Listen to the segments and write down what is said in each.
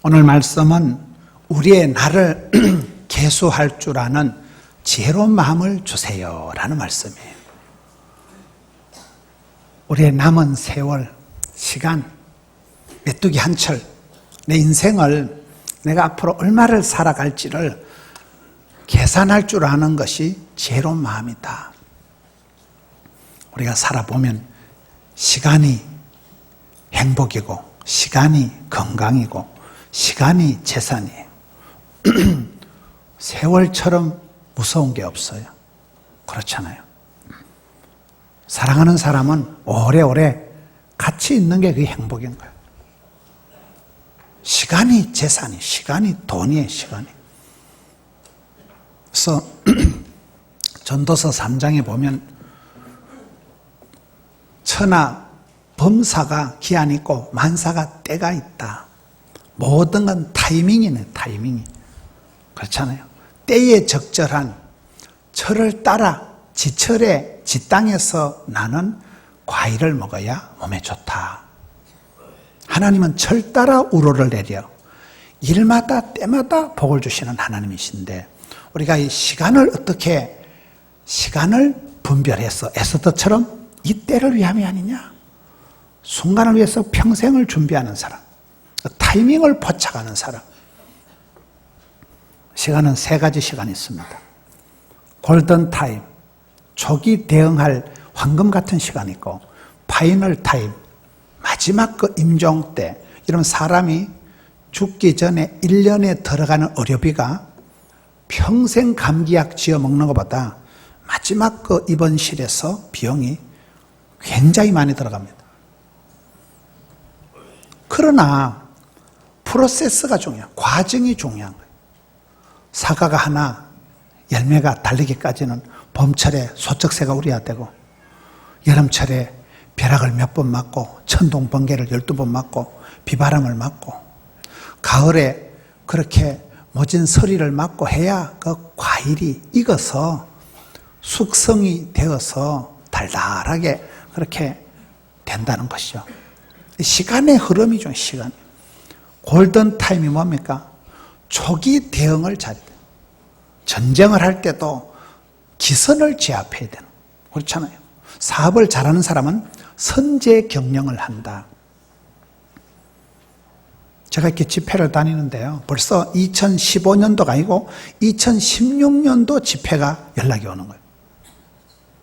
오늘 말씀은 우리의 나를 계수할 줄 아는 지혜로운 마음을 주세요 라는 말씀이에요. 우리의 남은 세월, 시간, 메뚜기 한철, 내 인생을 내가 앞으로 얼마를 살아갈지를 계산할 줄 아는 것이 지혜로운 마음이다. 우리가 살아보면 시간이 행복이고 시간이 건강이고 시간이 재산이에요. 세월처럼 무서운 게 없어요. 그렇잖아요. 사랑하는 사람은 오래오래 같이 있는 게 그게 행복인 거예요. 시간이 재산이, 시간이 돈이에요, 시간이. 그래서 전도서 3장에 보면 천하 범사가 기한이 있고 만사가 때가 있다. 모든 건 타이밍이네, 타이밍이. 그렇잖아요. 때에 적절한 철을 따라 지철에 지땅에서 나는 과일을 먹어야 몸에 좋다. 하나님은 철 따라 우로를 내려 일마다 때마다 복을 주시는 하나님이신데 우리가 이 시간을 어떻게 시간을 분별해서 에스더처럼 이 때를 위함이 아니냐. 순간을 위해서 평생을 준비하는 사람, 타이밍을 포착하는 사람. 시간은 세 가지 시간이 있습니다. 골든타임, 초기 대응할 황금 같은 시간이 있고, 파이널 타임, 마지막 그 임종 때. 이런 사람이 죽기 전에 1년에 들어가는 의료비가 평생 감기약 지어 먹는 것보다 마지막 그 입원실에서 비용이 굉장히 많이 들어갑니다. 그러나 프로세스가 중요해요. 과정이 중요한 거예요. 사과가 하나 열매가 달리기까지는 봄철에 소쩍새가 우려야 되고 여름철에 벼락을 몇 번 맞고 천둥 번개를 12번 맞고 비바람을 맞고 가을에 그렇게 모진 서리를 맞고 해야 그 과일이 익어서 숙성이 되어서 달달하게 그렇게 된다는 것이죠. 시간의 흐름이 좀 시간. 골든타임이 뭡니까? 초기 대응을 잘해야 돼요. 전쟁을 할 때도 기선을 제압해야 되는. 그렇잖아요. 사업을 잘하는 사람은 선제 경영을 한다. 제가 이렇게 집회를 다니는데요. 벌써 2015년도가 아니고 2016년도 집회가 연락이 오는 거예요.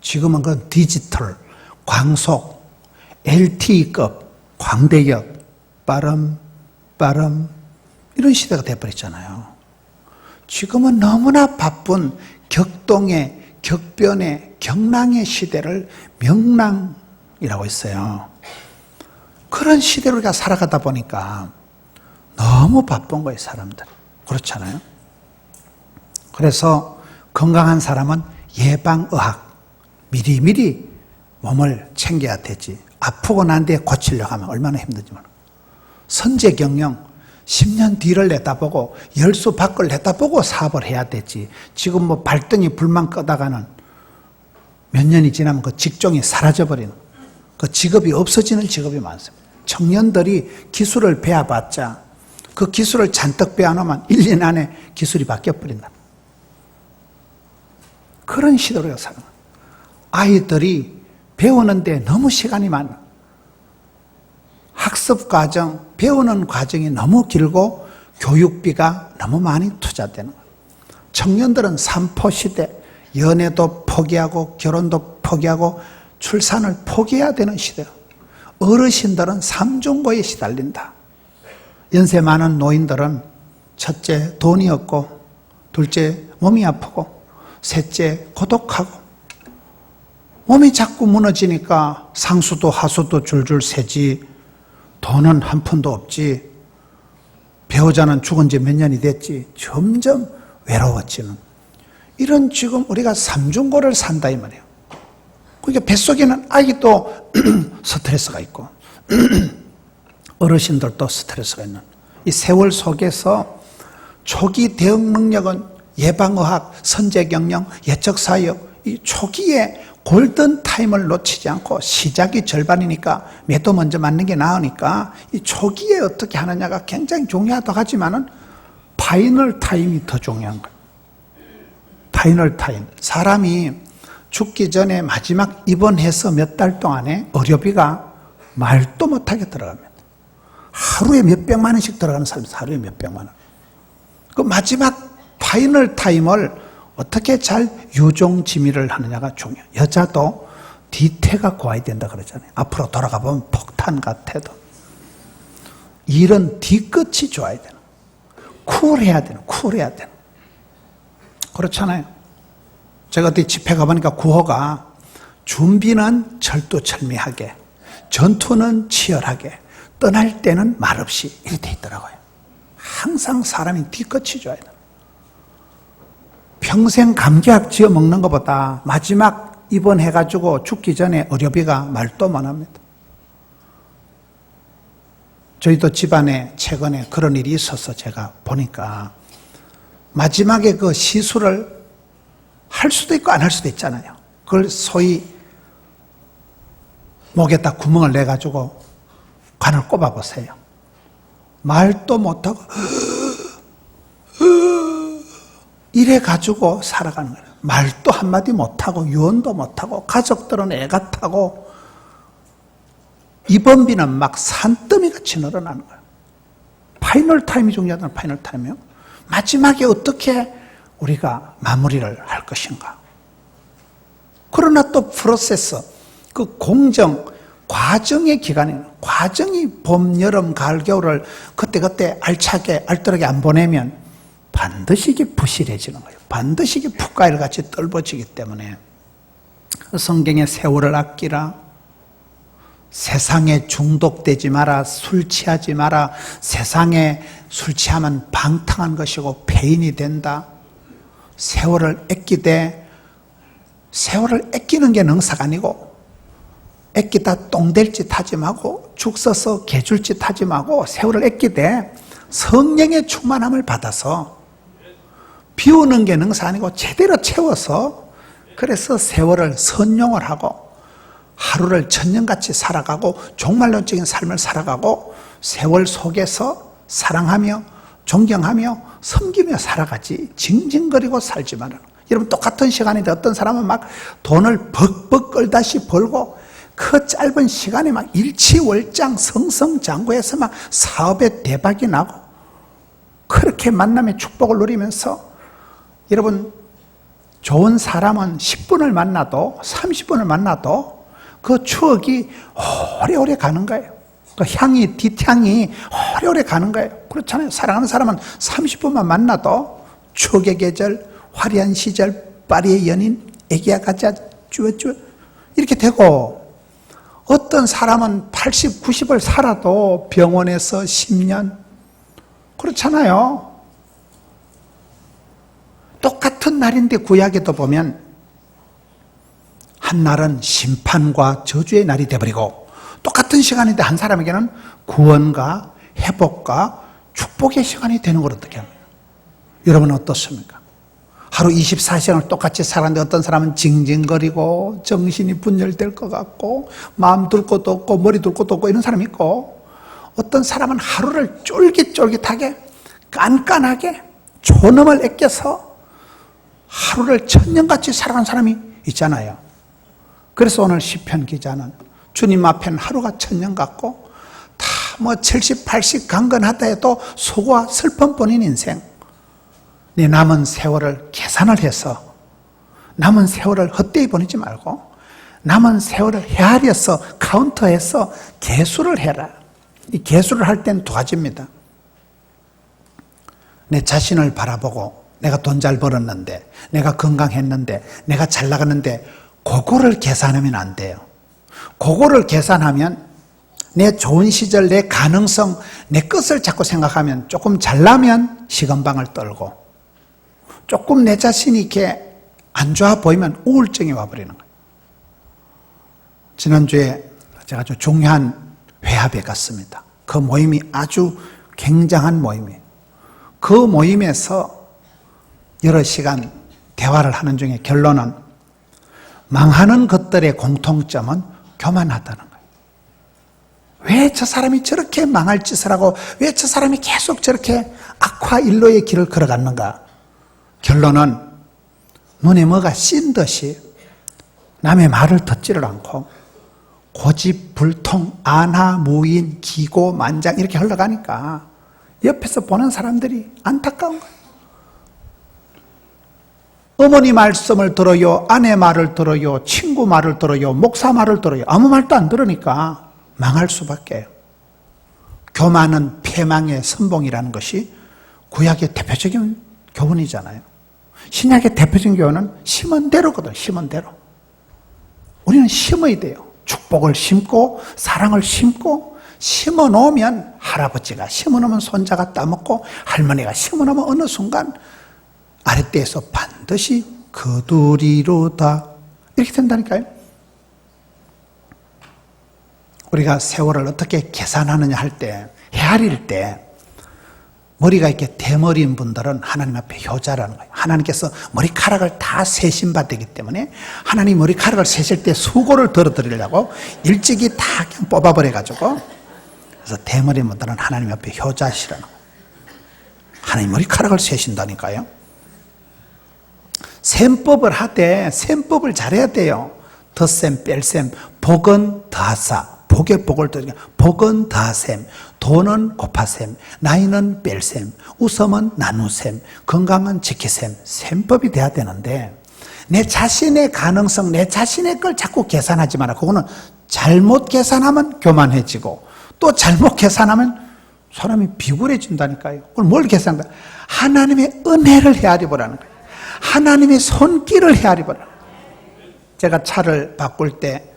지금은 그 디지털, 광속, LTE급, 광대역, 빠름 이런 시대가 돼버렸잖아요. 지금은 너무나 바쁜 격동의, 격변의, 경랑의 시대를 명랑이라고 했어요. 그런 시대로 우리가 살아가다 보니까 너무 바쁜 거예요, 사람들. 그렇잖아요. 그래서 건강한 사람은 예방의학, 미리미리 몸을 챙겨야 되지. 아프고 난 뒤에 고치려고 하면 얼마나 힘든지 모르겠어요. 선제경영, 10년 뒤를 내다보고 열수 밖을 내다보고 사업을 해야 되지. 지금 뭐 발등이 불만 끄다가는 몇 년이 지나면 그 직종이 사라져버리는, 그 직업이 없어지는 직업이 많습니다. 청년들이 기술을 배워봤자 그 기술을 잔뜩 배워놓으면 1년 안에 기술이 바뀌어버린다. 그런 시대로 살아요. 아이들이 배우는데 너무 시간이 많아. 학습 과정, 배우는 과정이 너무 길고 교육비가 너무 많이 투자되는 거예요. 청년들은 삼포시대, 연애도 포기하고 결혼도 포기하고 출산을 포기해야 되는 시대예요. 어르신들은 삼중고에 시달린다. 연세 많은 노인들은 첫째 돈이 없고 둘째 몸이 아프고 셋째 고독하고 몸이 자꾸 무너지니까 상수도 하수도 줄줄 새지 돈은 한 푼도 없지 배우자는 죽은 지 몇 년이 됐지 점점 외로워지는 이런 지금 우리가 삼중고를 산다 이 말이에요. 그러니까 뱃속에는 아기도 스트레스가 있고 어르신들도 스트레스가 있는 이 세월 속에서 초기 대응 능력은 예방의학, 선제경영, 예측사역 이 초기에 골든 타임을 놓치지 않고 시작이 절반이니까 매도 먼저 맞는 게 나으니까 이 초기에 어떻게 하느냐가 굉장히 중요하다고 하지만은 파이널 타임이 더 중요한 거예요. 파이널 타임. 사람이 죽기 전에 마지막 입원해서 몇 달 동안에 의료비가 말도 못하게 들어갑니다. 하루에 몇백만 원씩 들어가는 사람이 하루에 몇백만 원. 그 마지막 파이널 타임을 어떻게 잘 유종지미를 하느냐가 중요해요. 여자도 뒤태가 고와야 된다 그러잖아요. 앞으로 돌아가 보면 폭탄 같아도. 일은 뒤끝이 좋아야 되는. 쿨해야 되는. 쿨해야 되는. 그렇잖아요. 제가 어디 집회 가보니까 구호가 준비는 철두철미하게, 전투는 치열하게, 떠날 때는 말없이 이렇게 돼 있더라고요. 항상 사람이 뒤끝이 좋아야 돼요. 평생 감기약 지어 먹는 것보다 마지막 입원해가지고 죽기 전에 의료비가 말도 못합니다. 저희도 집안에 최근에 그런 일이 있어서 제가 보니까 마지막에 그 시술을 할 수도 있고 안 할 수도 있잖아요. 그걸 소위 목에다 구멍을 내가지고 관을 꼽아보세요. 말도 못하고 이래가지고 살아가는 거예요. 말도 한마디 못하고 유언도 못하고 가족들은 애가 타고 입원비는 막 산더미같이 늘어나는 거예요. 파이널 타임이 중요하다는 파이널 타임이요. 마지막에 어떻게 우리가 마무리를 할 것인가. 그러나 또 프로세스, 그 공정, 과정의 기간이, 과정이 봄, 여름, 가을, 겨울을 그때그때 알차게, 알뜰하게 안 보내면 반드시 이게 부실해지는 거예요. 반드시 이게 풋가일같이 떨어지기 때문에 성경의 세월을 아끼라, 세상에 중독되지 마라, 술 취하지 마라, 세상에 술 취하면 방탕한 것이고 폐인이 된다. 세월을 아끼되, 세월을 아끼는 게 능사가 아니고 아끼다 똥될 짓 하지 말고 죽 써서 개줄 짓 하지 말고 세월을 아끼되 성령의 충만함을 받아서 비우는 게 능사 아니고 제대로 채워서 그래서 세월을 선용을 하고 하루를 천년같이 살아가고 종말론적인 삶을 살아가고 세월 속에서 사랑하며 존경하며 섬기며 살아가지 징징거리고 살지 말아라. 여러분 똑같은 시간인데 어떤 사람은 막 돈을 벅벅 끌다시 벌고 그 짧은 시간에 막 일치월장 성성장구해서 막 사업에 대박이 나고 그렇게 만남의 축복을 누리면서 여러분 좋은 사람은 10분을 만나도 30분을 만나도 그 추억이 오래오래 가는 거예요. 그 향이 뒷향이 오래오래 가는 거예요. 그렇잖아요. 사랑하는 사람은 30분만 만나도 추억의 계절, 화려한 시절, 파리의 연인, 애기야 가자, 쭈쭈 이렇게 되고 어떤 사람은 80, 90을 살아도 병원에서 10년 그렇잖아요. 똑같은 날인데 구약에도 보면 한 날은 심판과 저주의 날이 되어버리고 똑같은 시간인데 한 사람에게는 구원과 회복과 축복의 시간이 되는 걸 어떻게 합니까? 여러분은 어떻습니까? 하루 24시간을 똑같이 살았는데 어떤 사람은 징징거리고 정신이 분열될 것 같고 마음 둘 것도 없고 머리 둘 것도 없고 이런 사람이 있고 어떤 사람은 하루를 쫄깃쫄깃하게 깐깐하게 존엄을 아껴서 하루를 천년같이 살아가는 사람이 있잖아요. 그래서 오늘 시편 기자는 주님 앞에는 하루가 천년 같고 다 뭐 70, 80 강건하다 해도 소고와 슬픔뿐인 인생 내 남은 세월을 계산을 해서 남은 세월을 헛되이 보내지 말고 남은 세월을 헤아려서 카운터해서 계수를 해라. 이 계수를 할 때는 두 가지입니다. 내 자신을 바라보고 내가 돈 잘 벌었는데 내가 건강했는데 내가 잘 나갔는데 그거를 계산하면 안 돼요. 그거를 계산하면 내 좋은 시절, 내 가능성, 내 끝을 자꾸 생각하면 조금 잘나면 시건방을 떨고 조금 내 자신이 이렇게 안 좋아 보이면 우울증이 와버리는 거예요. 지난주에 제가 아주 중요한 회합에 갔습니다. 그 모임이 아주 굉장한 모임이에요. 그 모임에서 여러 시간 대화를 하는 중에 결론은 망하는 것들의 공통점은 교만하다는 거예요. 왜 저 사람이 저렇게 망할 짓을 하고 왜 저 사람이 계속 저렇게 악화 일로의 길을 걸어갔는가? 결론은 눈에 뭐가 씬 듯이 남의 말을 듣지를 않고 고집불통, 안하무인, 기고만장 이렇게 흘러가니까 옆에서 보는 사람들이 안타까운 거예요. 어머니 말씀을 들어요, 아내 말을 들어요, 친구 말을 들어요, 목사 말을 들어요. 아무 말도 안 들으니까 망할 수밖에. 교만은 패망의 선봉이라는 것이 구약의 대표적인 교훈이잖아요. 신약의 대표적인 교훈은 심은 대로거든. 심은 대로. 우리는 심어야 돼요. 축복을 심고 사랑을 심고 심어 놓으면 할아버지가 심어 놓으면 손자가 따먹고 할머니가 심어 놓으면 어느 순간 아랫대에서 반드시 거두리로다 이렇게 된다니까요. 우리가 세월을 어떻게 계산하느냐 할 때, 헤아릴 때 머리가 이렇게 대머리인 분들은 하나님 앞에 효자라는 거예요. 하나님께서 머리카락을 다 세신받기 때문에 하나님 머리카락을 세실 때 수고를 덜어드리려고 일찍이 다 그냥 뽑아버려가지고, 그래서 대머리인 분들은 하나님 앞에 효자시라는 거예요. 하나님 머리카락을 세신다니까요. 셈법을 하되 셈법을 잘해야 돼요. 덧셈, 뺄셈, 복은 더하사, 복의 복을 드리니까 복은 더하셈, 돈은 곱하셈, 나이는 뺄셈, 웃음은 나누셈, 건강은 지키셈. 셈법이 돼야 되는데 내 자신의 가능성, 내 자신의 걸 자꾸 계산하지 마라. 그거는 잘못 계산하면 교만해지고 또 잘못 계산하면 사람이 비굴해진다니까요. 그걸 뭘 계산한다? 하나님의 은혜를 헤아려 보라는 거예요. 하나님의 손길을 헤아려 보라. 제가 차를 바꿀 때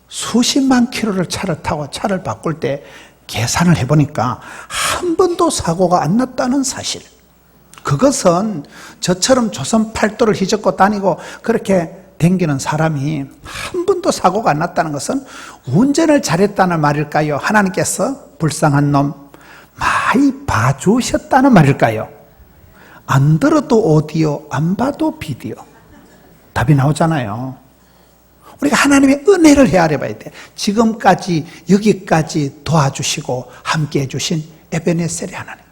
수십만 킬로를 차를 타고 차를 바꿀 때 계산을 해보니까 한 번도 사고가 안 났다는 사실. 그것은 저처럼 조선 팔도를 휘젓고 다니고 그렇게 댕기는 사람이 한 번도 사고가 안 났다는 것은 운전을 잘했다는 말일까요? 하나님께서 불쌍한 놈 많이 봐주셨다는 말일까요? 안 들어도 오디오, 안 봐도 비디오. 답이 나오잖아요. 우리가 하나님의 은혜를 헤아려 봐야 돼. 지금까지 여기까지 도와주시고 함께 해주신 에베네셀의 하나님.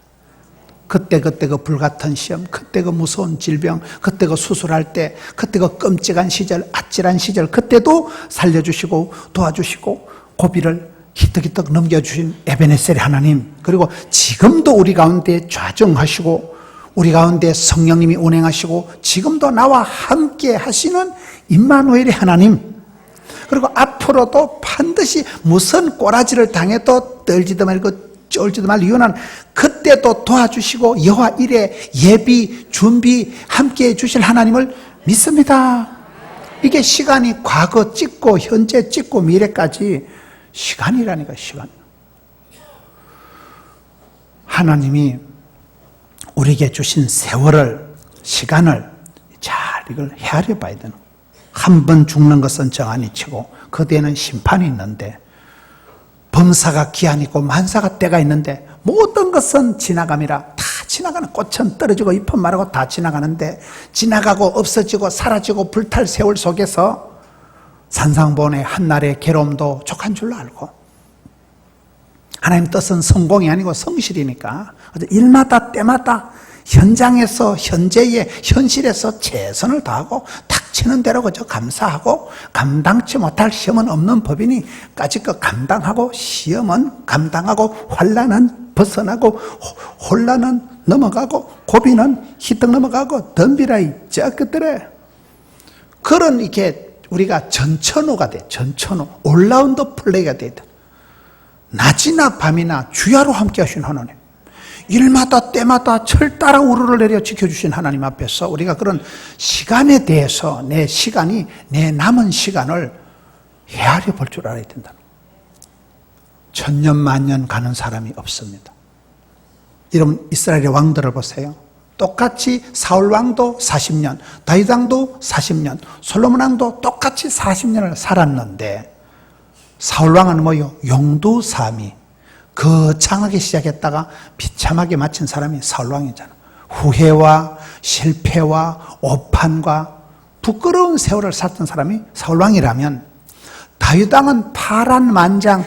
그때 그 불같은 시험, 그때 그 무서운 질병, 그때 그 수술할 때, 그때 그 끔찍한 시절, 아찔한 시절, 그때도 살려주시고 도와주시고 고비를 히떡히떡 넘겨주신 에베네셀의 하나님. 그리고 지금도 우리 가운데 좌정하시고 우리 가운데 성령님이 운행하시고 지금도 나와 함께 하시는 임마누엘의 하나님. 그리고 앞으로도 반드시 무슨 꼬라지를 당해도 떨지도 말고 쫄지도 말고 유난 그때도 도와주시고 여호와 일에 예비 준비 함께해 주실 하나님을 믿습니다. 이게 시간이 과거 찍고 현재 찍고 미래까지 시간이라니까. 시간. 하나님이 우리에게 주신 세월을, 시간을 잘 이걸 헤아려 봐야 되는 거예요. 한 번 죽는 것은 정한이 치고 그 뒤에는 심판이 있는데, 범사가 기한이 있고 만사가 때가 있는데 모든 것은 지나감이라. 다 지나가는, 꽃은 떨어지고 잎은 마르고 다 지나가는데 지나가고 없어지고 사라지고 불탈 세월 속에서 산상본의 한날의 괴로움도 족한 줄로 알고, 하나님 뜻은 성공이 아니고 성실이니까 일마다 때마다 현장에서 현재의 현실에서 최선을 다하고 닥치는 대로 그저 감사하고, 감당치 못할 시험은 없는 법이니 까짓것 감당하고 시험은 감당하고 환난은 벗어나고 혼란은 넘어가고 고비는 희떡 넘어가고 덤비라이 쩌끄더래. 그런 이렇게 우리가 전천후가 돼. 전천후 올라운드 플레이가 돼야 돼. 낮이나 밤이나 주야로 함께 하신 하나님, 일마다 때마다 철 따라 우르르 내려 지켜주신 하나님 앞에서 우리가 그런 시간에 대해서 내 시간이, 내 남은 시간을 헤아려 볼 줄 알아야 된다. 천년 만년 가는 사람이 없습니다. 여러분 이스라엘의 왕들을 보세요. 똑같이 사울 왕도 40년, 다윗 왕도 40년, 솔로몬 왕도 똑같이 40년을 살았는데 사울 왕은 뭐요? 용두사미, 거창하게 시작했다가 비참하게 마친 사람이 사울 왕이잖아. 후회와 실패와 오판과 부끄러운 세월을 살던 사람이 사울왕이라면, 다윗왕은 파란만장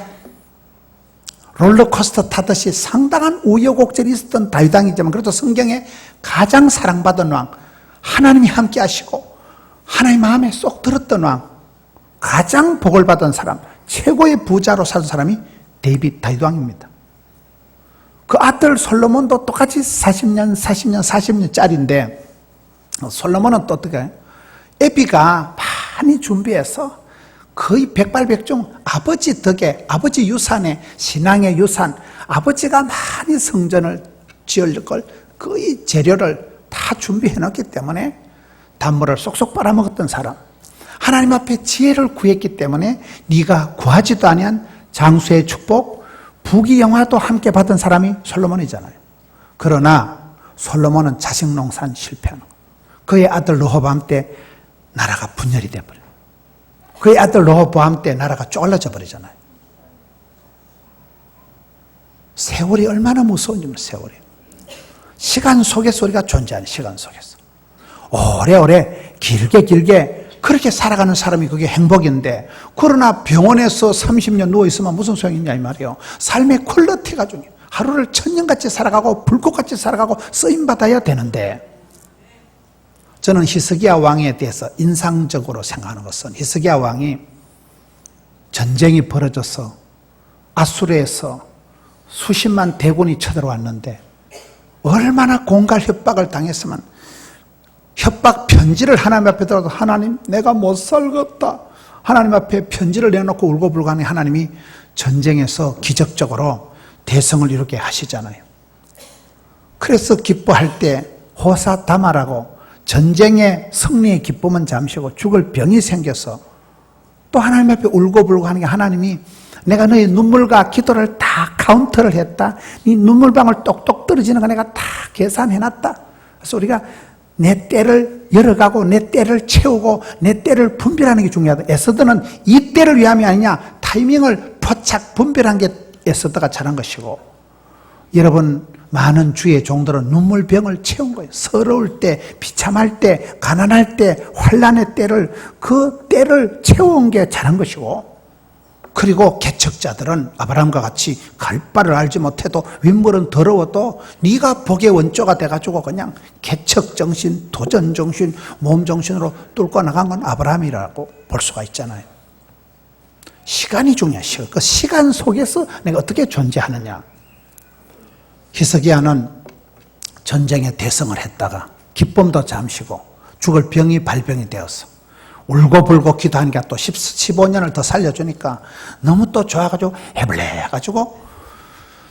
롤러코스터 타듯이 상당한 우여곡절이 있었던 다윗왕이지만, 그래도 성경에 가장 사랑받은 왕, 하나님이 함께 하시고 하나님 마음에 쏙 들었던 왕, 가장 복을 받은 사람, 최고의 부자로 살던 사람이 다윗왕입니다. 그 아들 솔로몬도 똑같이 40년짜리인데, 솔로몬은 또 어떻게 해요? 애비가 많이 준비해서 거의 백발백중 아버지 덕에, 아버지 유산에, 신앙의 유산, 아버지가 많이 성전을 지을 걸 거의 재료를 다 준비해 놨기 때문에 단물을 쏙쏙 빨아먹었던 사람, 하나님 앞에 지혜를 구했기 때문에 네가 구하지도 아니한 장수의 축복, 부귀영화도 함께 받은 사람이 솔로몬이잖아요. 그러나 솔로몬은 자식 농사는 실패하는 거예요. 그의 아들 르호보암 때 나라가 분열이 돼버려요. 그의 아들 르호보암 때 나라가 쪼갈라져 버리잖아요. 세월이 얼마나 무서운지 몰라요. 세월이. 시간 속에서 우리가 존재하는, 시간 속에서 오래오래 길게 그렇게 살아가는 사람이 그게 행복인데, 그러나 병원에서 30년 누워있으면 무슨 소용이냐 이 말이에요. 삶의 퀄리티가 중요해요. 하루를 천년같이 살아가고 불꽃같이 살아가고 쓰임받아야 되는데, 저는 히스기야 왕에 대해서 인상적으로 생각하는 것은, 히스기야 왕이 전쟁이 벌어져서 아수르에서 수십만 대군이 쳐들어왔는데 얼마나 공갈 협박을 당했으면, 협박 편지를 하나님 앞에 들어도 하나님 내가 못 살겠다, 하나님 앞에 편지를 내놓고 울고불고 하니 하나님이 전쟁에서 기적적으로 대성을 이루게 하시잖아요. 그래서 기뻐할 때 호사다마라고, 전쟁의 승리의 기쁨은 잠시고 죽을 병이 생겨서 또 하나님 앞에 울고불고 하는 게, 하나님이 내가 너의 눈물과 기도를 다 카운터를 했다, 네 눈물방울 똑똑 떨어지는 거 내가 다 계산해놨다. 그래서 우리가 내 때를 열어가고 내 때를 채우고 내 때를 분별하는 게 중요하다. 에스더는 이 때를 위함이 아니냐, 타이밍을 포착 분별한 게 에스더가 잘한 것이고, 여러분 많은 주의 종들은 눈물병을 채운 거예요. 서러울 때, 비참할 때, 가난할 때, 환난의 때를, 그 때를 채운 게 잘한 것이고, 그리고 개척자들은 아브라함과 같이 갈 바를 알지 못해도 윗물은 더러워도 네가 복의 원조가 돼가지고 그냥 개척정신, 도전정신, 몸정신으로 뚫고 나간 건 아브라함이라고 볼 수가 있잖아요. 시간이 중요해. 시간. 그 시간 속에서 내가 어떻게 존재하느냐. 히스기야는 전쟁에 대성을 했다가 기쁨도 잠시고 죽을 병이 발병이 되었어. 울고불고 기도하니까 또 15년을 더 살려주니까 너무 또 좋아가지고 해볼래가지고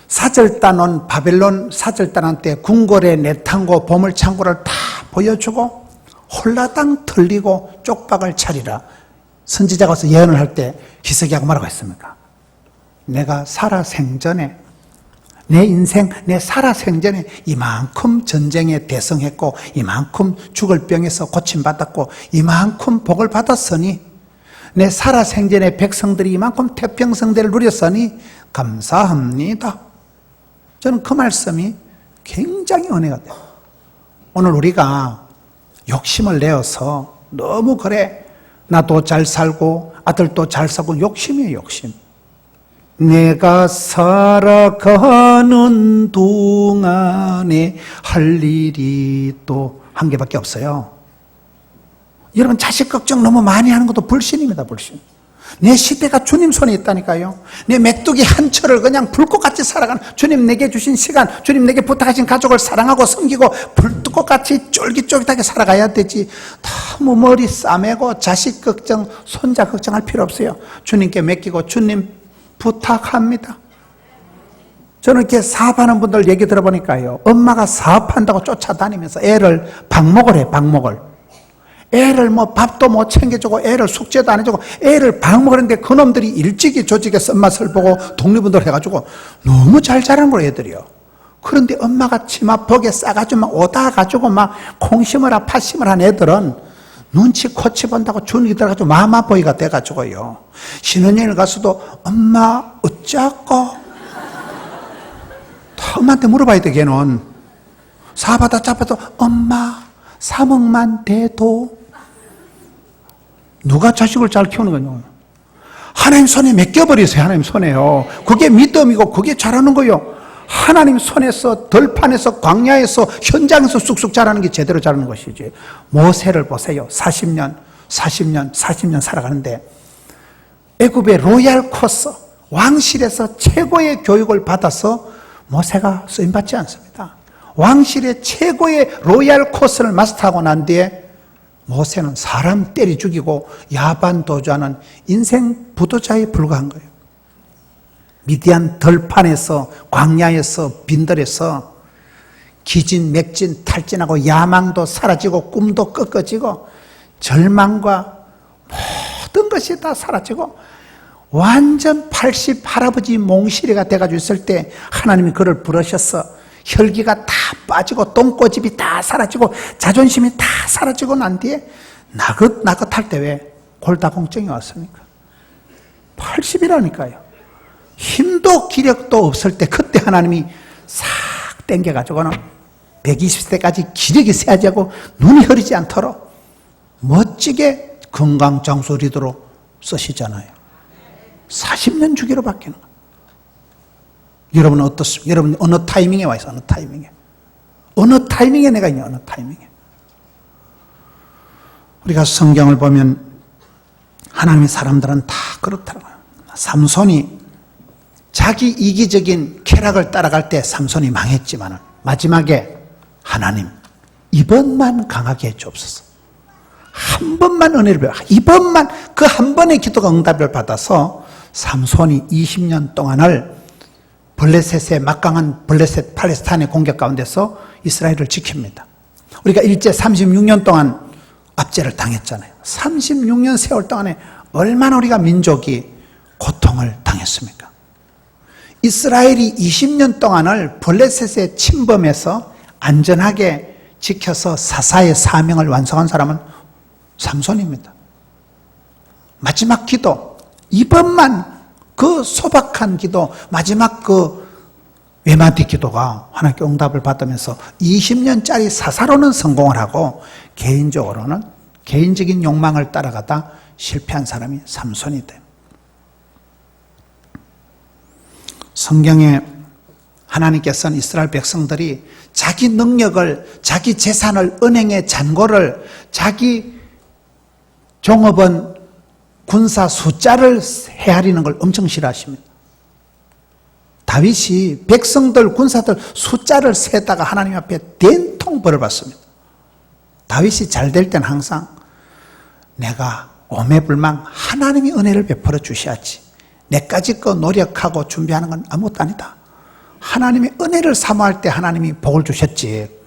사절단원, 바벨론 사절단한테 궁궐의 내탕고 보물창고를 다 보여주고 홀라당 털리고 쪽박을 차리라. 선지자가 와서 예언을 할 때 히스기야가 뭐라고 했습니까? 내가 살아생전에, 내 인생, 내 살아생전에 이만큼 전쟁에 대성했고 이만큼 죽을 병에서 고침받았고 이만큼 복을 받았으니, 내 살아생전에 백성들이 이만큼 태평성대를 누렸으니 감사합니다. 저는 그 말씀이 굉장히 은혜가 돼요. 오늘 우리가 욕심을 내어서 너무 그래, 나도 잘 살고 아들도 잘 살고, 욕심이에요, 욕심. 내가 살아가는 동안에 할 일이 또 한 개밖에 없어요. 여러분 자식 걱정 너무 많이 하는 것도 불신입니다. 불신. 내 시대가 주님 손에 있다니까요. 내 메뚜기 한 철을 그냥 불꽃같이 살아가는, 주님 내게 주신 시간, 주님 내게 부탁하신 가족을 사랑하고 섬기고 불꽃같이 쫄깃쫄깃하게 살아가야 되지, 너무 머리 싸매고 자식 걱정, 손자 걱정할 필요 없어요. 주님께 맡기고 주님 부탁합니다. 저는 이렇게 사업하는 분들 얘기 들어보니까요, 엄마가 사업한다고 쫓아다니면서 애를 방목을 해, 방목을. 애를 뭐 밥도 못 챙겨주고 애를 숙제도 안 해주고 애를 방목을 했는데 그놈들이 일찍이 조직의 쓴맛을 보고 독립운동을 해가지고 너무 잘 자란 거예요, 애들이요. 그런데 엄마가 치마복에 싸가지고 막 오다 가지고 막 콩 심으라 팥 심으라 한 애들은 눈치 코치 본다고 준이 들어가지고 마마보이가 돼가지고요, 신혼여행을 가서도 엄마 어쩌고 엄마한테 물어봐야 돼. 걔는 사업하다 잡아도 엄마 3억만 돼도, 누가 자식을 잘 키우는 거냐? 하나님 손에 맡겨버리세요. 하나님 손에요. 그게 믿음이고 그게 잘하는 거예요. 하나님 손에서, 들판에서, 광야에서, 현장에서 쑥쑥 자라는 게 제대로 자라는 것이지. 모세를 보세요. 40년 살아가는데 애굽의 로얄 코스, 왕실에서 최고의 교육을 받아서 모세가 쓰임받지 않습니다. 왕실의 최고의 로얄 코스를 마스터하고 난 뒤에 모세는 사람 때리 죽이고 야반 도주하는 인생 부도자에 불과한 거예요. 미디안 들판에서, 광야에서, 빈들에서 기진맥진 탈진하고 야망도 사라지고 꿈도 꺾어지고 절망과 모든 것이 다 사라지고 완전 80 할아버지 몽실이가 돼가지고 있을 때 하나님이 그를 부르셔서 혈기가 다 빠지고 똥꼬집이 다 사라지고 자존심이 다 사라지고 난 뒤에 나긋나긋할 때 왜 골다공증이 왔습니까? 80이라니까요. 힘도 기력도 없을 때 그때 하나님이 싹 땡겨가지고는 120세까지 기력이 세야지하고 눈이 흐리지 않도록 멋지게 건강장수 리더로 쓰시잖아요. 40년 주기로 바뀌는 거예요. 여러분은 어떻습니까? 여러분 어느 타이밍에 와 있어? 어느 타이밍에? 어느 타이밍에 내가 있냐? 어느 타이밍에? 우리가 성경을 보면 하나님의 사람들은 다 그렇더라고요. 삼손이 자기 이기적인 쾌락을 따라갈 때 삼손이 망했지만 마지막에 하나님 이번만 강하게 해주옵소서. 한 번만 은혜를 베어 이번만 그 한 번의 기도가 응답을 받아서 삼손이 20년 동안을 블레셋의 막강한 블레셋 팔레스타인의 공격 가운데서 이스라엘을 지킵니다. 우리가 일제 36년 동안 압제를 당했잖아요. 36년 세월 동안에 얼마나 우리가 민족이 고통을 당했습니까? 이스라엘이 20년 동안을 블레셋의 침범에서 안전하게 지켜서 사사의 사명을 완성한 사람은 삼손입니다. 마지막 기도, 이번만 그 소박한 기도, 마지막 그 외마디 기도가 하나님께 응답을 받으면서 20년짜리 사사로는 성공을 하고 개인적으로는 개인적인 욕망을 따라가다 실패한 사람이 삼손이 돼요. 성경에 하나님께서는 이스라엘 백성들이 자기 능력을, 자기 재산을, 은행의 잔고를, 자기 종업원 군사 숫자를 헤아리는 걸 엄청 싫어하십니다. 다윗이 백성들, 군사들 숫자를 세다가 하나님 앞에 된통 벌을 받습니다. 다윗이 잘 될 때는 항상 내가 오매불망 하나님이 은혜를 베풀어 주셔야지. 내까지 거 노력하고 준비하는 건 아무것도 아니다. 하나님의 은혜를 사모할 때 하나님이 복을 주셨지.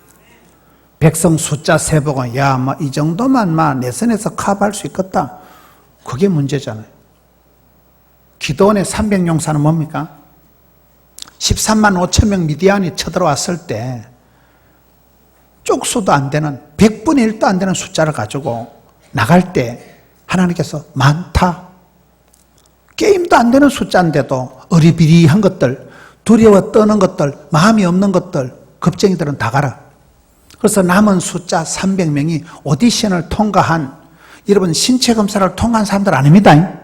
백성 숫자 세보고 야, 뭐 이 정도만 내 선에서 커버할 수 있겠다. 그게 문제잖아요. 기도원의 300용사는 뭡니까? 13만 5천 명 미디안이 쳐들어왔을 때 쪽수도 안 되는 100분의 1도 안 되는 숫자를 가지고 나갈 때 하나님께서 많다. 게임도 안 되는 숫자인데도 어리비리한 것들, 두려워 떠는 것들, 마음이 없는 것들, 겁쟁이들은 다 가라. 그래서 남은 숫자 300명이 오디션을 통과한, 여러분 신체 검사를 통과한 사람들 아닙니다.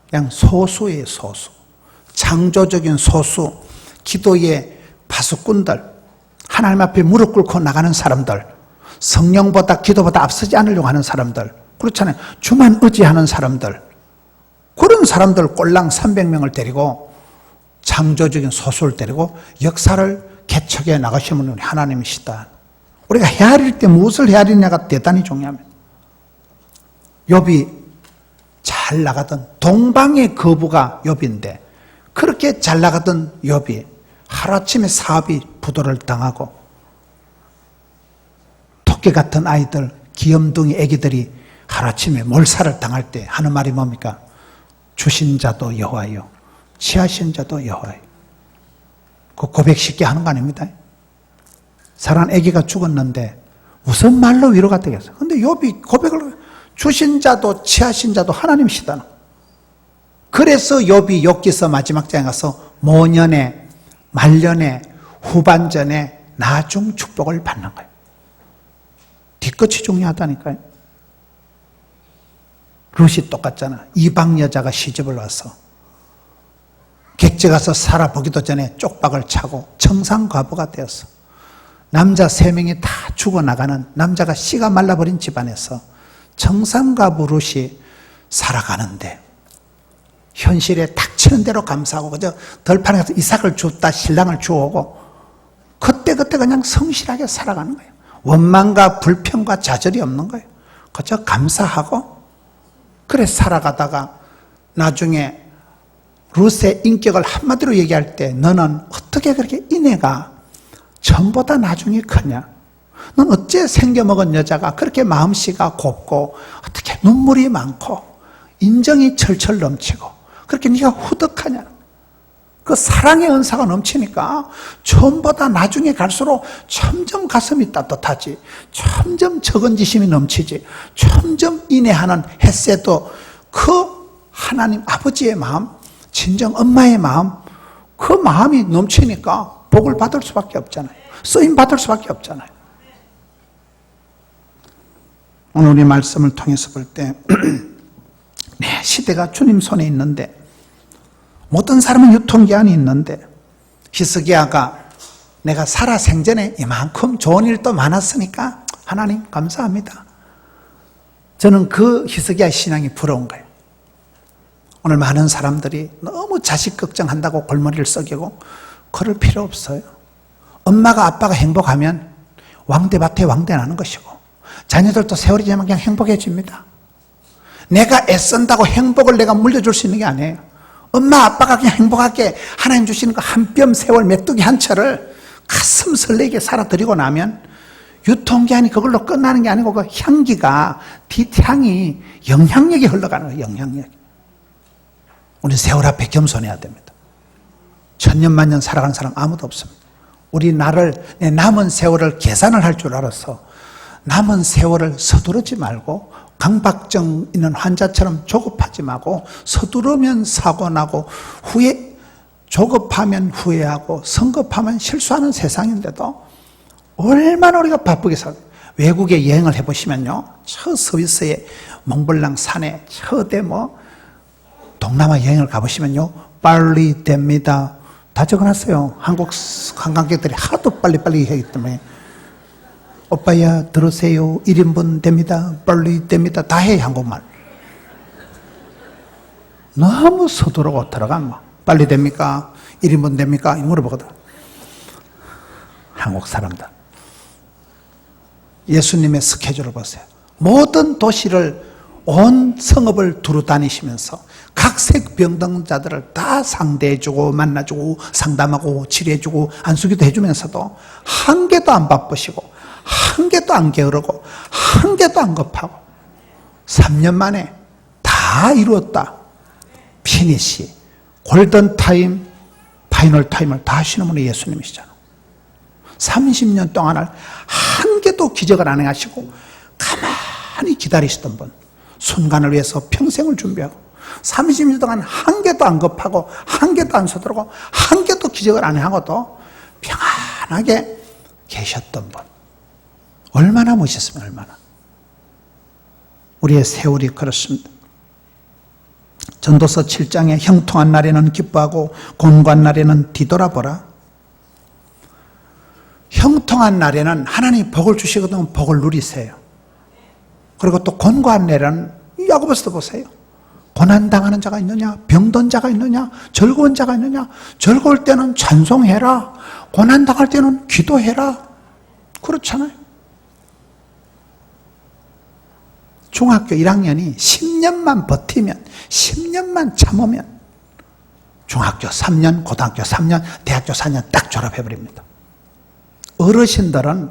그냥 소수예요, 소수. 창조적인 소수, 기도의 파수꾼들, 하나님 앞에 무릎 꿇고 나가는 사람들, 성령보다 기도보다 앞서지 않으려고 하는 사람들, 그렇잖아요. 주만 의지하는 사람들, 그런 사람들 꼴랑 300명을 데리고 창조적인 소수를 데리고 역사를 개척해 나가시는 분이 하나님이시다. 우리가 헤아릴 때 무엇을 헤아리냐가 대단히 중요합니다. 욥이 잘 나가던 동방의 거부가 욥인데 그렇게 잘 나가던 욥이 하루아침에 사업이 부도를 당하고 토끼 같은 아이들, 귀염둥이 애기들이 하루아침에 몰살을 당할 때 하는 말이 뭡니까? 주신 자도 여호와요, 취하신 자도 여호와요. 그 고백 쉽게 하는 거 아닙니다. 사랑하는 아기가 죽었는데 무슨 말로 위로가 되겠어요? 근데 욥이 고백을, 주신 자도 취하신 자도 하나님이시다. 그래서 욥이 욥기서 마지막 장에 가서 모년에, 말년에, 후반전에 나중 축복을 받는 거예요. 뒤끝이 중요하다니까요. 룻이 똑같잖아. 이방 여자가 시집을 와서 객지 가서 살아보기도 전에 쪽박을 차고 청산과부가 되었어. 남자 3명이 다 죽어나가는, 남자가 씨가 말라버린 집안에서 청산과부 룻이 살아가는데 현실에 닥치는 대로 감사하고 그저 덜판에 가서 이삭을 줬다 신랑을 주오고 그때 그냥 성실하게 살아가는 거예요. 원망과 불평과 좌절이 없는 거예요. 그저 감사하고 그래 살아가다가 나중에 룻의 인격을 한마디로 얘기할 때 너는 어떻게 그렇게 이내가 전보다 나중에 크냐? 넌 어째 생겨먹은 여자가 그렇게 마음씨가 곱고 어떻게 눈물이 많고 인정이 철철 넘치고 그렇게 네가 후덕하냐? 그 사랑의 은사가 넘치니까 전보다 나중에 갈수록 점점 가슴이 따뜻하지, 점점 적은지심이 넘치지, 점점 인내하는 햇새도 그 하나님 아버지의 마음, 진정 엄마의 마음, 그 마음이 넘치니까 복을 받을 수밖에 없잖아요. 쓰임 받을 수밖에 없잖아요. 오늘 우리 말씀을 통해서 볼 때 네, 시대가 주님 손에 있는데 모든 사람은 유통기한이 있는데 히스기야가 내가 살아생전에 이만큼 좋은 일도 많았으니까 하나님 감사합니다. 저는 그 히스기야 신앙이 부러운 거예요. 오늘 많은 사람들이 너무 자식 걱정한다고 골머리를 썩이고 그럴 필요 없어요. 엄마가 아빠가 행복하면 왕대밭에 왕대 나는 것이고 자녀들도 세월이 지나면 그냥 행복해집니다. 내가 애쓴다고 행복을 내가 물려줄 수 있는 게 아니에요. 엄마 아빠가 그냥 행복하게 하나님 주시는 그 한 뼘 세월 메뚜기 한 철을 가슴 설레게 살아드리고 나면 유통기한이 그걸로 끝나는 게 아니고 그 향기가 뒷향이 영향력이 흘러가는 거예요. 영향력이. 우리는 세월 앞에 겸손해야 됩니다. 천년만년 살아가는 사람 아무도 없습니다. 우리 나를 내 남은 세월을 계산을 할 줄 알아서 남은 세월을 서두르지 말고 강박증 있는 환자처럼 조급하지 말고 서두르면 사고나고 조급하면 후회하고 성급하면 실수하는 세상인데도 얼마나 우리가 바쁘게 살아요. 외국에 여행을 해보시면요, 저 스위스의 몽블랑 산에 저대 동남아 여행을 가보시면요, 빨리 됩니다. 다 적어놨어요. 한국 관광객들이 하도 빨리빨리 하기 때문에. 오빠야 들으세요. 1인분 됩니다. 빨리 됩니다. 다 해 한국말. 너무 서두르고 들어가면 빨리 됩니까? 1인분 됩니까? 물어보거든. 한국 사람들. 예수님의 스케줄을 보세요. 모든 도시를 온 성읍을 두루 다니시면서 각색 병동자들을 다 상대해주고 만나주고 상담하고 치료해주고 안수기도 해주면서도 한 개도 안 바쁘시고 한 개도 안 게으르고 한 개도 안 급하고 3년 만에 다 이루었다. 피니시, 골든타임, 파이널타임을 다 하시는 분이 예수님이시잖아. 30년 동안을 한 개도 기적을 안 행하시고 가만히 기다리시던 분, 순간을 위해서 평생을 준비하고 30년 동안 한 개도 안 급하고 한 개도 안 서두르고 한 개도 기적을 안 하고도 평안하게 계셨던 분, 얼마나 멋있으면 얼마나. 우리의 세월이 그렇습니다. 전도서 7장에 형통한 날에는 기뻐하고 곤고한 날에는 뒤돌아보라. 형통한 날에는 하나님이 복을 주시거든 복을 누리세요. 그리고 또 곤고한 날에는 야고보서도 보세요. 고난당하는 자가 있느냐, 병든 자가 있느냐, 즐거운 자가 있느냐. 즐거울 때는 찬송해라, 고난당할 때는 기도해라. 그렇잖아요. 중학교 1학년이 10년만 버티면, 10년만 참으면 중학교 3년, 고등학교 3년, 대학교 4년 딱 졸업해버립니다. 어르신들은,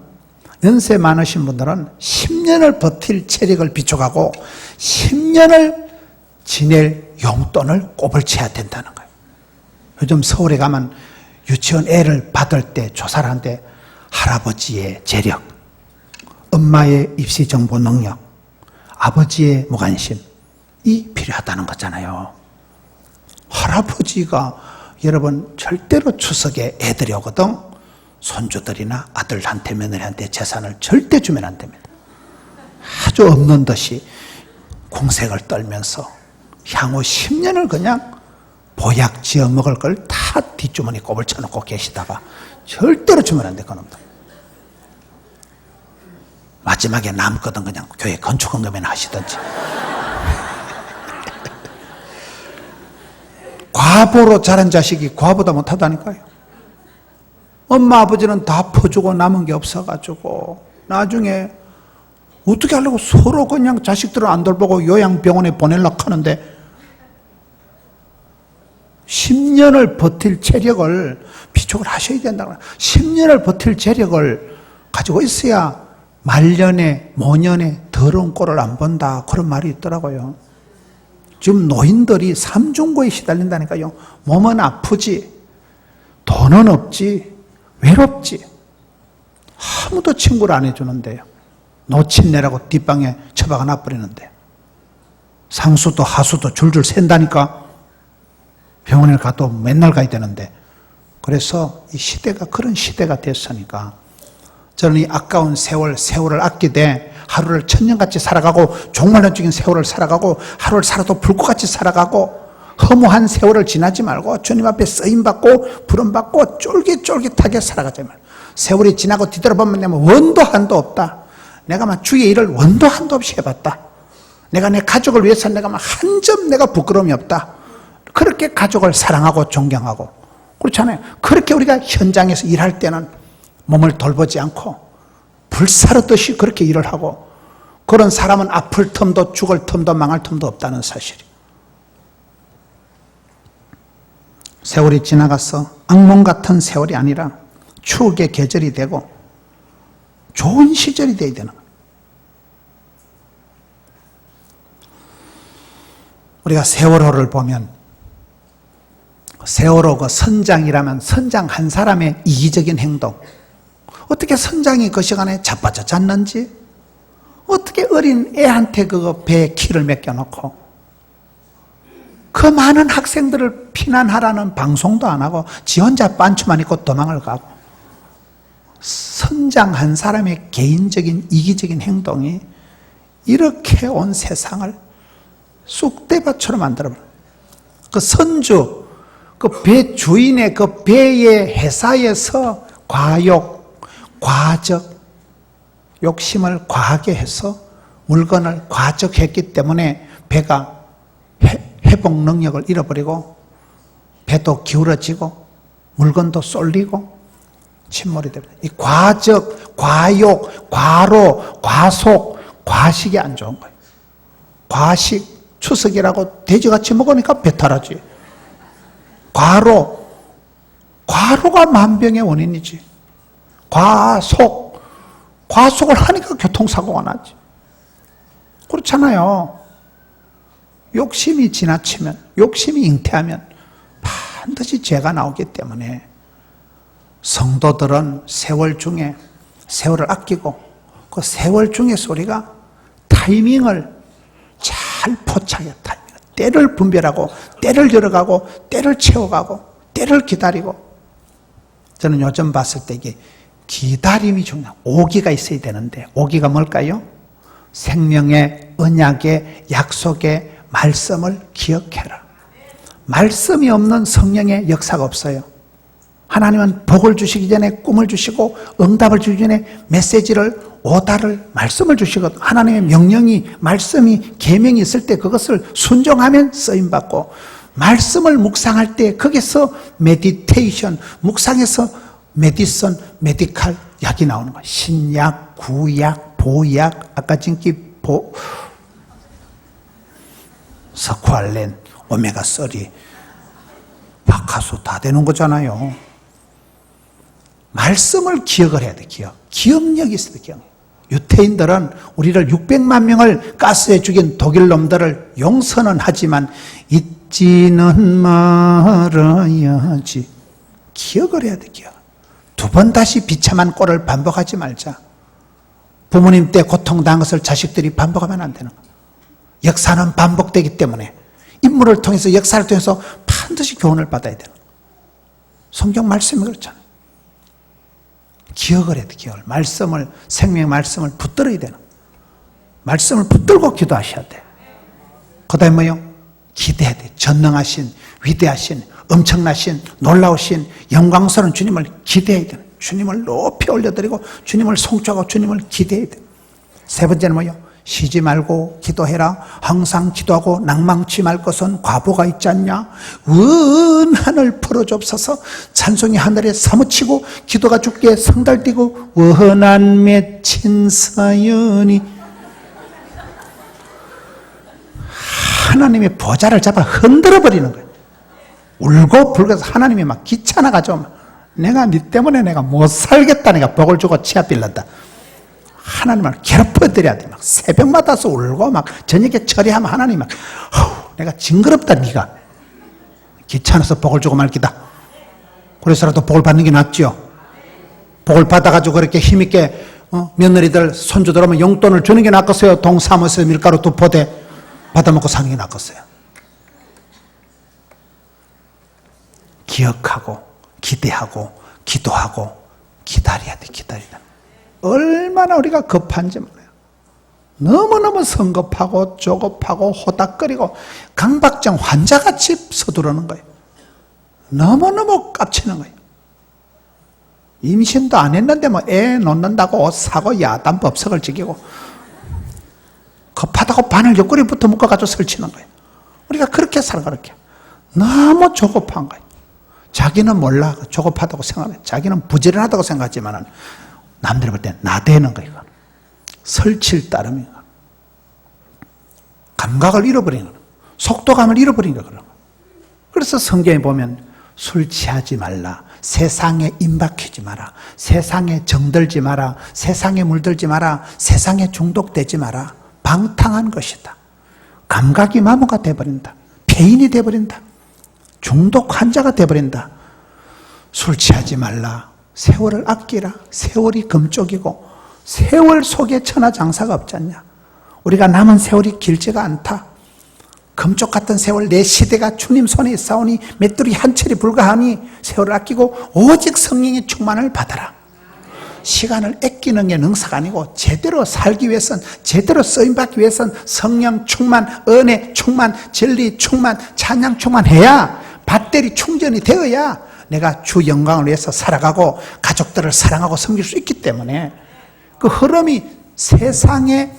연세 많으신 분들은 10년을 버틸 체력을 비축하고 10년을 지낼 용돈을 꼽을 쳐야 된다는 거예요. 요즘 서울에 가면 유치원 애를 받을 때 조사를 하는데 할아버지의 재력, 엄마의 입시 정보 능력, 아버지의 무관심이 필요하다는 거잖아요. 할아버지가 여러분 절대로 추석에 애들이 오거든 손주들이나 아들한테 며느리한테 재산을 절대 주면 안 됩니다. 아주 없는 듯이 공색을 떨면서 향후 10년을 그냥 보약 지어 먹을 걸 다 뒷주머니 꼽을 쳐놓고 계시다가 절대로 주면 안 돼, 그놈들. 마지막에 남거든 그냥 교회 건축헌금이나 하시든지. 과보로 자란 자식이 과보다 못하다니까요. 엄마 아버지는 다 퍼주고 남은 게 없어가지고 나중에 어떻게 하려고 서로 그냥 자식들을 안 돌보고 요양병원에 보내려고 하는데 10년을 버틸 체력을 비축을 하셔야 된다고. 10년을 버틸 체력을 가지고 있어야 말년에 모년에 더러운 꼴을 안 본다, 그런 말이 있더라고요. 지금 노인들이 삼중고에 시달린다니까요. 몸은 아프지, 돈은 없지, 외롭지, 아무도 친구를 안 해주는데요. 노친내라고 뒷방에 처박아 놔버리는데 상수도 하수도 줄줄 샌다니까. 병원에 가도 맨날 가야 되는데. 그래서 이 시대가 그런 시대가 됐으니까 저는 이 아까운 세월을 아끼되 하루를 천년같이 살아가고 종말론적인 세월을 살아가고 하루를 살아도 불꽃같이 살아가고 허무한 세월을 지나지 말고 주님 앞에 쓰임받고 부름받고 쫄깃쫄깃하게 살아가지 말고, 세월이 지나고 뒤돌아보면 내가 원도 한도 없다, 내가 막 주의 일을 원도 한도 없이 해봤다, 내가 내 가족을 위해서 내가 막 한 점 내가 부끄러움이 없다, 그렇게 가족을 사랑하고 존경하고, 그렇잖아요. 그렇게 우리가 현장에서 일할 때는 몸을 돌보지 않고 불사르듯이 그렇게 일을 하고, 그런 사람은 아플 틈도 죽을 틈도 망할 틈도 없다는 사실이에요. 세월이 지나가서 악몽 같은 세월이 아니라 추억의 계절이 되고 좋은 시절이 되어야 되는 거예요. 우리가 세월호를 보면 세월호 그 선장이라면 선장 한 사람의 이기적인 행동, 어떻게 선장이 그 시간에 자빠져 잤는지, 어떻게 어린 애한테 그거 배에 키를 맡겨놓고 그 많은 학생들을 피난하라는 방송도 안 하고 지 혼자 반추만 입고 도망을 가고, 선장 한 사람의 개인적인 이기적인 행동이 이렇게 온 세상을 쑥대밭으로 만들어버려요. 그 선주, 그 배 주인의 그 배의 회사에서 과욕, 과적, 욕심을 과하게 해서 물건을 과적했기 때문에 배가 회복 능력을 잃어버리고 배도 기울어지고 물건도 쏠리고 침몰이 됩니다. 이 과적, 과욕, 과로, 과속, 과식이 안 좋은 거예요. 과식, 추석이라고 돼지같이 먹으니까 배탈하지. 과로가 만병의 원인이지. 과속을 하니까 교통사고가 나지. 그렇잖아요. 욕심이 지나치면, 욕심이 잉태하면 반드시 죄가 나오기 때문에 성도들은 세월 중에 세월을 아끼고 그 세월 중에서 우리가 타이밍을 잘 포착해, 때를 분별하고 때를 열어가고 때를 채워가고 때를 기다리고. 저는 요즘 봤을 때 이게 기다림이 중요해요. 오기가 있어야 되는데, 오기가 뭘까요? 생명의 언약의 약속의 말씀을 기억해라. 말씀이 없는 성령의 역사가 없어요. 하나님은 복을 주시기 전에 꿈을 주시고 응답을 주기 전에 메시지를, 오다를, 말씀을 주시거든. 하나님의 명령이, 말씀이, 계명이 있을 때 그것을 순종하면 쓰임받고, 말씀을 묵상할 때 거기서 메디테이션, 묵상에서 메디슨, 메디칼, 약이 나오는 거예요. 신약, 구약, 보약, 아까 진기 스쿠알렌, 오메가3, 박하수 다 되는 거잖아요. 말씀을 기억을 해야 돼. 기억력이 있어야 돼. 기억력. 유태인들은 우리를 600만 명을 가스에 죽인 독일 놈들을 용서는 하지만 잊지는 말아야지. 기억을 해야 돼. 두 번 다시 비참한 꼴을 반복하지 말자. 부모님 때 고통당한 것을 자식들이 반복하면 안 되는 거야. 역사는 반복되기 때문에 인물을 통해서, 역사를 통해서 반드시 교훈을 받아야 되는 거야. 성경 말씀이 그렇잖아요. 기억을 해야 돼. 기억을. 말씀을, 생명의 말씀을 붙들어야 되는 거야. 말씀을 붙들고 기도하셔야 돼. 그 다음에 뭐요? 기대해야 돼. 전능하신, 위대하신, 엄청나신, 놀라우신, 영광스러운 주님을 기대해야 돼. 주님을 높이 올려드리고 주님을 송축하고 주님을 기대해야 돼. 세 번째는 뭐요? 쉬지 말고 기도해라. 항상 기도하고 낭망치 말 것은 과보가 있지 않냐. 원한을 풀어주옵소서. 찬송이 하늘에 사무치고 기도가 주께 성달뛰고 원한 맺힌 사연이. 하나님의 보좌를 잡아 흔들어 버리는 거예요. 울고 불고서 하나님이 막 귀찮아가지고 내가 네 때문에 내가 못 살겠다. 내가 복을 주고 치아 빌렸다. 하나님을 괴롭혀드려야 돼. 막 새벽마다서 울고 막 저녁에 처리하면 하나님 막 내가 징그럽다. 네가 귀찮아서 복을 주고 말기다. 그래서라도 복을 받는 게 낫죠. 복을 받아가지고 그렇게 힘있게 며느리들 손주들 오면 용돈을 주는 게 낫겠어요? 동사무소 밀가루 2포대 받아먹고 사는 게 낫겠어요? 기억하고 기대하고 기도하고 기다려야 돼. 기다리다. 얼마나 우리가 급한지 몰라요. 너무너무 성급하고 조급하고 호닥거리고 강박증 환자같이 서두르는 거예요. 너무너무 깝치는 거예요. 임신도 안 했는데 뭐 애 놓는다고 옷 사고 야단 법석을 지키고 급하다고 바늘 옆구리부터 묶어가지고 설치는 거예요. 우리가 그렇게 살아가. 그렇게 너무 조급한 거예요. 자기는 몰라 조급하다고 생각해. 자기는 부지런하다고 생각하지만 남들이 볼 때 나대는 거예요. 설치를 따르면 감각을 잃어버리는 거예요. 속도감을 잃어버리는 거예요. 그래서 성경에 보면 술 취하지 말라, 세상에 임박히지 마라, 세상에 정들지 마라, 세상에 물들지 마라, 세상에 중독되지 마라. 방탕한 것이다. 감각이 마모가 돼버린다. 폐인이 돼버린다. 중독 환자가 돼버린다. 술 취하지 말라. 세월을 아끼라. 세월이 금쪽이고 세월 속에 천하장사가 없지 않냐. 우리가 남은 세월이 길지가 않다. 금쪽 같은 세월 내 시대가 주님 손에 있사오니 맷돌이 한 철이 불과하니 세월을 아끼고 오직 성령의 충만을 받아라. 시간을 아끼는 게 능사가 아니고 제대로 살기 위해선, 제대로 쓰임받기 위해선 성령 충만, 은혜 충만, 진리 충만, 찬양 충만해야 배터리 충전이 되어야 내가 주 영광을 위해서 살아가고 가족들을 사랑하고 섬길 수 있기 때문에 그 흐름이 세상에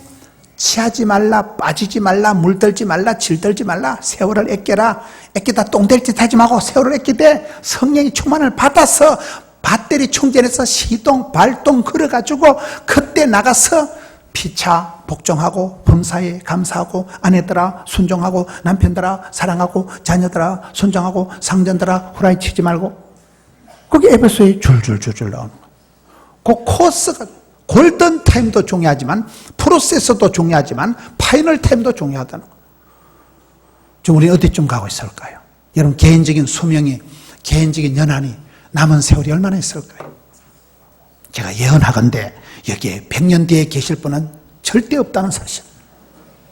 취하지 말라, 빠지지 말라, 물들지 말라, 질들지 말라, 세월을 아껴라. 아끼다 똥될 짓 하지 말고 세월을 아끼되 성령의 충만을 받아서 배터리 충전해서 시동, 발동 걸어가지고 그때 나가서 피차 복종하고 범사에 감사하고 아내들아 순종하고 남편들아 사랑하고 자녀들아 순종하고 상전들아 후라이 치지 말고. 그게 에베소에 줄줄줄줄 나오는 거예요. 그 코스가 골든 타임도 중요하지만 프로세서도 중요하지만 파이널 타임도 중요하다는 거예요. 지금 우리 어디쯤 가고 있을까요? 여러분 개인적인 수명이, 개인적인 연한이 남은 세월이 얼마나 있을까요? 제가 예언하건대 여기에 100년 뒤에 계실 분은 절대 없다는 사실.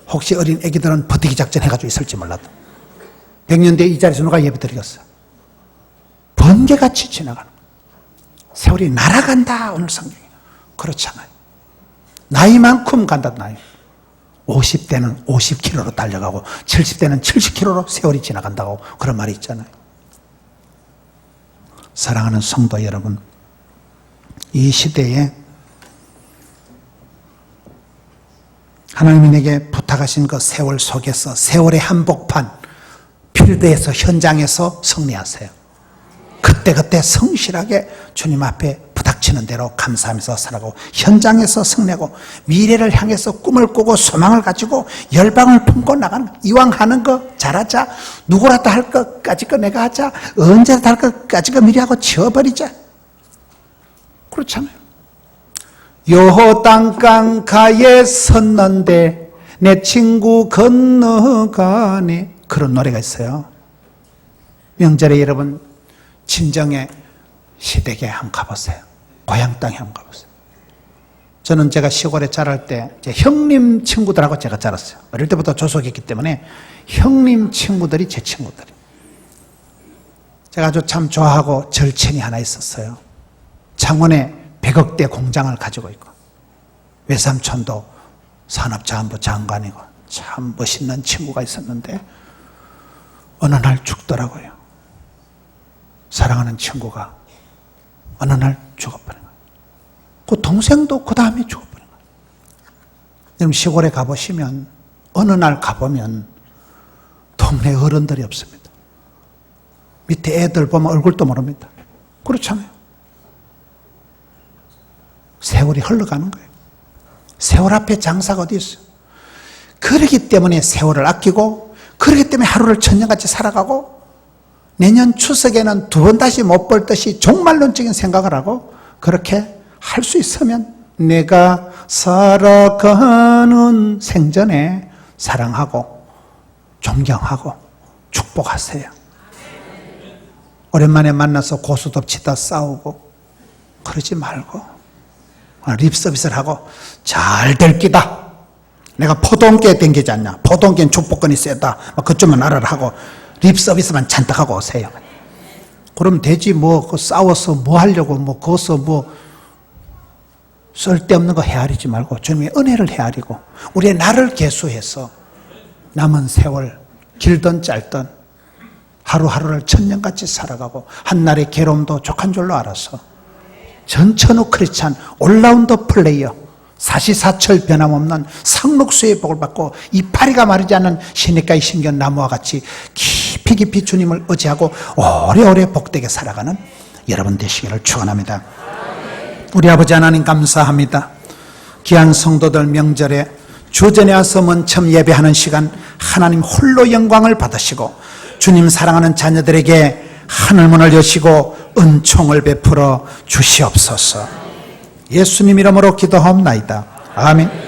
혹시 어린 애기들은 버티기 작전 해가지고 있을지 몰라도 100년 뒤에 이 자리에서 누가 예배드리겠어요? 번개같이 지나가는 거예요. 세월이 날아간다. 오늘 성경에 그렇잖아요. 나이만큼 간다. 나이 50대는 50km로 달려가고 70대는 70km로 세월이 지나간다고 그런 말이 있잖아요. 사랑하는 성도 여러분, 이 시대에 하나님이 내게 부탁하신 그 세월 속에서 세월의 한복판 필드에서 현장에서 승리하세요. 그때그때 성실하게 주님 앞에 부닥치는 대로 감사하면서 살아가고 현장에서 승리하고 미래를 향해서 꿈을 꾸고 소망을 가지고 열방을 품고 나가는, 이왕 하는 거 잘하자. 누구라도 할 것까지 거 내가 하자. 언제라도 할 것까지 거 미리 하고 지워버리자. 그렇잖아요. 요단강가에 섰는데 내 친구 건너가네. 그런 노래가 있어요. 명절에 여러분 친정에 시댁에 한번 가보세요. 고향 땅에 한번 가보세요. 저는 제가 시골에 자랄 때 제 형님 친구들하고 제가 자랐어요. 어릴 때부터 조속했기 때문에 형님 친구들이 제 친구들이. 제가 아주 참 좋아하고 절친이 하나 있었어요. 창원에 100억대 공장을 가지고 있고 외삼촌도 산업자원부 장관이고 참 멋있는 친구가 있었는데 어느 날 죽더라고요. 사랑하는 친구가 어느 날 죽어버린 거예요. 그 동생도 그 다음에 죽어버린 거예요. 여러분 시골에 가보시면 어느 날 가보면 동네 어른들이 없습니다. 밑에 애들 보면 얼굴도 모릅니다. 그렇잖아요. 세월이 흘러가는 거예요. 세월 앞에 장사가 어디 있어요? 그렇기 때문에 세월을 아끼고, 그렇기 때문에 하루를 천년같이 살아가고, 내년 추석에는 두 번 다시 못 볼 듯이 종말론적인 생각을 하고, 그렇게 할 수 있으면 내가 살아가는 생전에 사랑하고 존경하고 축복하세요. 오랜만에 만나서 고스톱치다 싸우고 그러지 말고 립서비스를 하고 잘 될 기다. 내가 포동께 댕기지 않냐. 포동께는 축복권이 세다. 그쪽만 알아라 하고 립서비스만 잔뜩 하고 오세요. 그럼 되지. 그 싸워서 뭐 하려고 거기서 쓸데없는 거 헤아리지 말고 주님의 은혜를 헤아리고 우리의 날을 계수해서 남은 세월 길든 짧든 하루하루를 천년같이 살아가고 한날의 괴로움도 족한 줄로 알아서 전천후 크리스찬 올라운더 플레이어 사시사철 변함없는 상록수의 복을 받고 이파리가 마르지 않는 시냇가의 신견나무와 같이 깊이 깊이 주님을 의지하고 오래오래 복되게 살아가는 여러분 되시기를 축원합니다. 우리 아버지 하나님 감사합니다. 귀한 성도들 명절에 주전에 와서 먼저 예배하는 시간 하나님 홀로 영광을 받으시고 주님 사랑하는 자녀들에게 하늘문을 여시고 은총을 베풀어 주시옵소서. 예수님 이름으로 기도하옵나이다. 아멘.